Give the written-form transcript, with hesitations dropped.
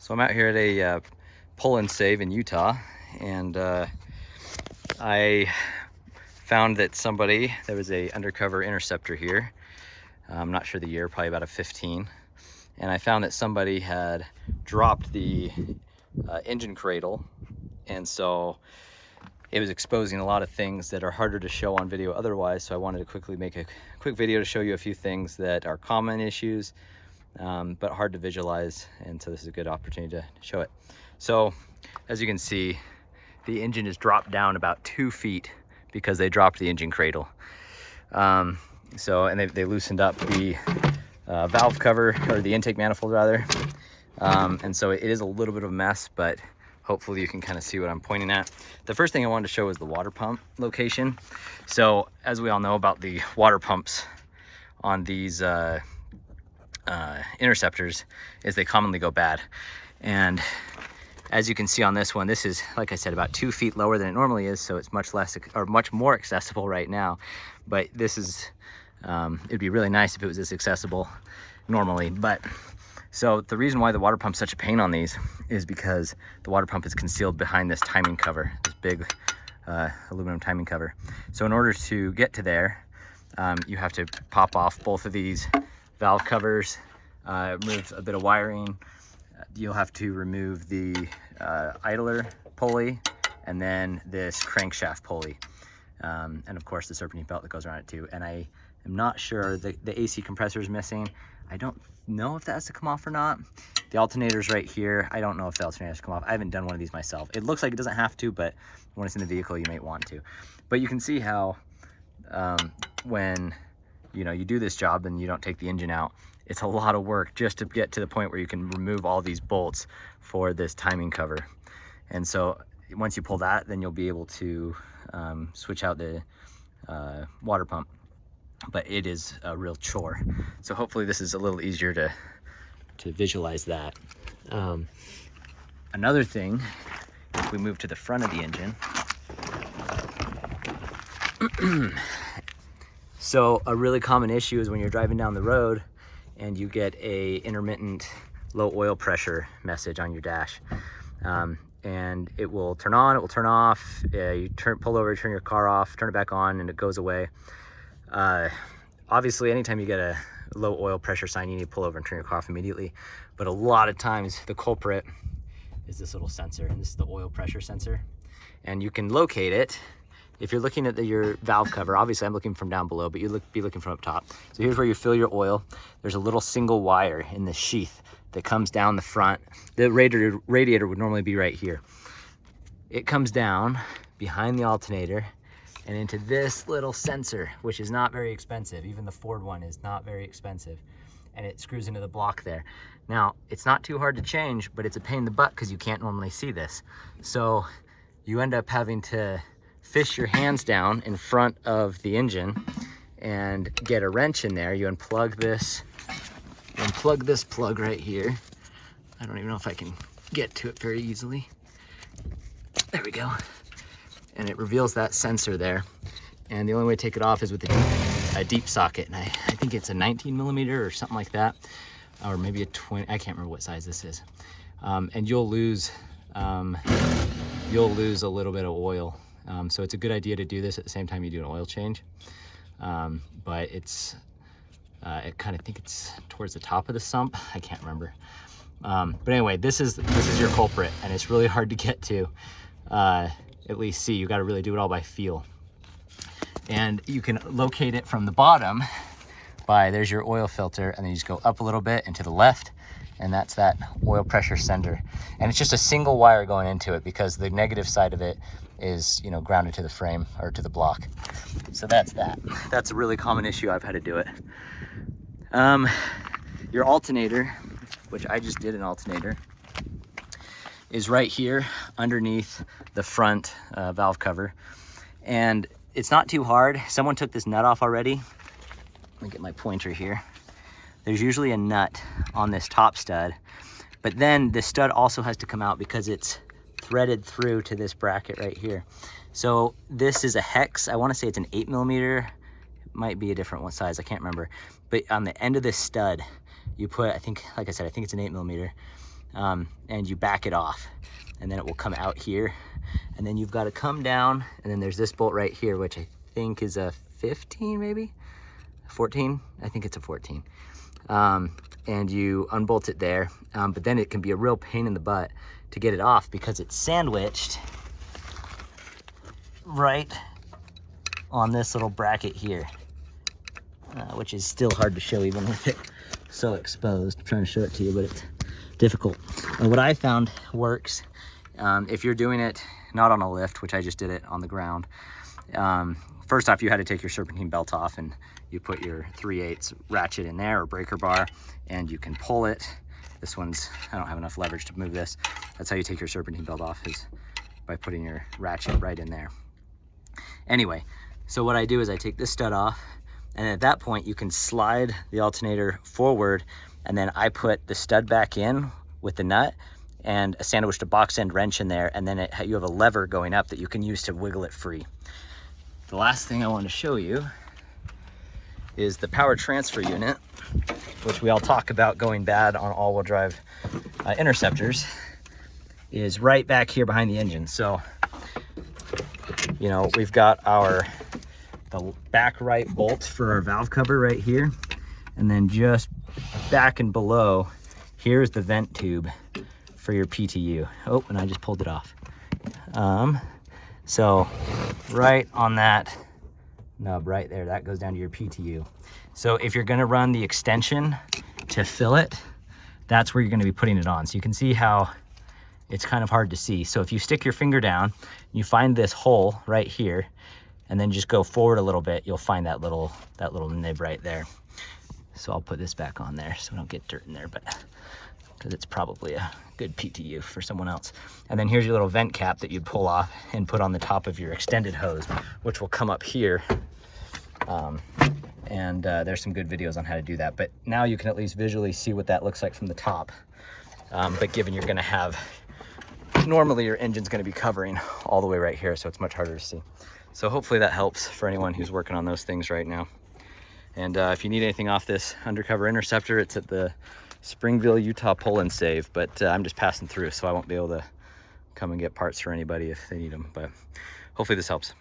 So I'm out here at a pull and save in Utah, and I found that there was a undercover Interceptor here. I'm not sure the year, probably about a 15. And I found that somebody had dropped the engine cradle, and so it was exposing a lot of things that are harder to show on video otherwise. So I wanted to quickly make a quick video to show you a few things that are common issues, but hard to visualize, and so this is a good opportunity to show it. So as you can see, the engine is dropped down about 2 feet because they dropped the engine cradle. And they loosened up the valve cover, or the intake manifold rather. And so it is a little bit of a mess, but hopefully you can kind of see what I'm pointing at. The first thing I wanted to show is the water pump location. So as we all know about the water pumps on these Interceptors, is they commonly go bad. And as you can see on this one, this is, like I said, about 2 feet lower than it normally is, so it's much more accessible right now. But this is, it'd be really nice if it was this accessible normally. But so the reason why the water pump's such a pain on these is because the water pump is concealed behind this timing cover, this big aluminum timing cover. So in order to get to there, you have to pop off both of these valve covers, remove a bit of wiring. You'll have to remove the idler pulley, and then this crankshaft pulley, and of course the serpentine belt that goes around it too. And I am not sure, the AC compressor is missing. I don't know if that has to come off or not. The alternator's right here. I don't know if the alternator has to come off. I haven't done one of these myself. It looks like it doesn't have to, but when it's in the vehicle, you might want to. But you can see how when you do this job and you don't take the engine out, it's a lot of work just to get to the point where you can remove all these bolts for this timing cover. And so once you pull that, then you'll be able to switch out the water pump. But it is a real chore. So hopefully this is a little easier to visualize that. Another thing, if we move to the front of the engine, so a really common issue is when you're driving down the road and you get a intermittent low oil pressure message on your dash. And it will turn on, it will turn off. You pull over, turn your car off, turn it back on, and it goes away. Obviously, anytime you get a low oil pressure sign, you need to pull over and turn your car off immediately. But a lot of times the culprit is this little sensor, and this is the oil pressure sensor. And you can locate it if you're looking at your valve cover. Obviously I'm looking from down below, but be looking from up top. So here's where you fill your oil. There's a little single wire in the sheath that comes down the front. The radiator would normally be right here. It comes down behind the alternator and into this little sensor, which is not very expensive. Even the Ford one is not very expensive. And it screws into the block there. Now, it's not too hard to change, but it's a pain in the butt because you can't normally see this. So you end up having to fish your hands down in front of the engine and get a wrench in there. You unplug this plug right here. I don't even know if I can get to it very easily. There we go. And it reveals that sensor there. And the only way to take it off is with a deep socket. And I think it's a 19 millimeter or something like that. Or maybe a 20, I can't remember what size this is. And you'll lose a little bit of oil. So it's a good idea to do this at the same time you do an oil change. But I think it's towards the top of the sump. I can't remember. But anyway, this is your culprit, and it's really hard to get to, at least see. You got to really do it all by feel. And you can locate it from the bottom there's your oil filter, and then you just go up a little bit and to the left, and that's that oil pressure sender. And it's just a single wire going into it because the negative side of it is, grounded to the frame or to the block. So that's that. That's a really common issue. I've had to do it. Your alternator, which I just did an alternator, is right here underneath the front valve cover. And it's not too hard. Someone took this nut off already. Let me get my pointer here. There's usually a nut on this top stud, but then the stud also has to come out because it's threaded through to this bracket right here. So this is a hex. I want to say it's an 8 millimeter. It might be a different one size, I can't remember. But on the end of this stud, you put, like I said, I think it's an 8 millimeter. and you back it off, and then it will come out here. And then you've got to come down, and then there's this bolt right here, which I think is a 15, maybe 14. I think it's a 14. And you unbolt it there, but then it can be a real pain in the butt to get it off because it's sandwiched right on this little bracket here, which is still hard to show even with it so exposed. I'm trying to show it to you, but it's difficult. And what I found works, if you're doing it not on a lift, which I just did it on the ground, first off, you had to take your serpentine belt off, and you put your 3/8 ratchet in there, or breaker bar, and you can pull it. This one's, I don't have enough leverage to move this. That's how you take your serpentine belt off, is by putting your ratchet right in there. Anyway, so what I do is I take this stud off, and at that point you can slide the alternator forward, and then I put the stud back in with the nut and a sandwiched a box end wrench in there, and then you have a lever going up that you can use to wiggle it free. The last thing I want to show you is the power transfer unit, which we all talk about going bad on all-wheel drive Interceptors, is right back here behind the engine. So, you know, we've got the back right bolt for our valve cover right here, and then just back and below, here's the vent tube for your PTU. Oh, and I just pulled it off. So right on that nub right there, that goes down to your PTU. So if you're gonna run the extension to fill it, that's where you're gonna be putting it on. So you can see how it's kind of hard to see. So if you stick your finger down, you find this hole right here, and then just go forward a little bit, you'll find that little nib right there. So I'll put this back on there so we don't get dirt in there, but because it's probably a good PTU for someone else. And then here's your little vent cap that you'd pull off and put on the top of your extended hose, which will come up here. There's some good videos on how to do that, but now you can at least visually see what that looks like from the top. But given you're gonna have, normally your engine's gonna be covering all the way right here, so it's much harder to see. So hopefully that helps for anyone who's working on those things right now. And if you need anything off this undercover Interceptor, it's at the Springville, Utah pull and save, but I'm just passing through, so I won't be able to come and get parts for anybody if they need them, but hopefully this helps.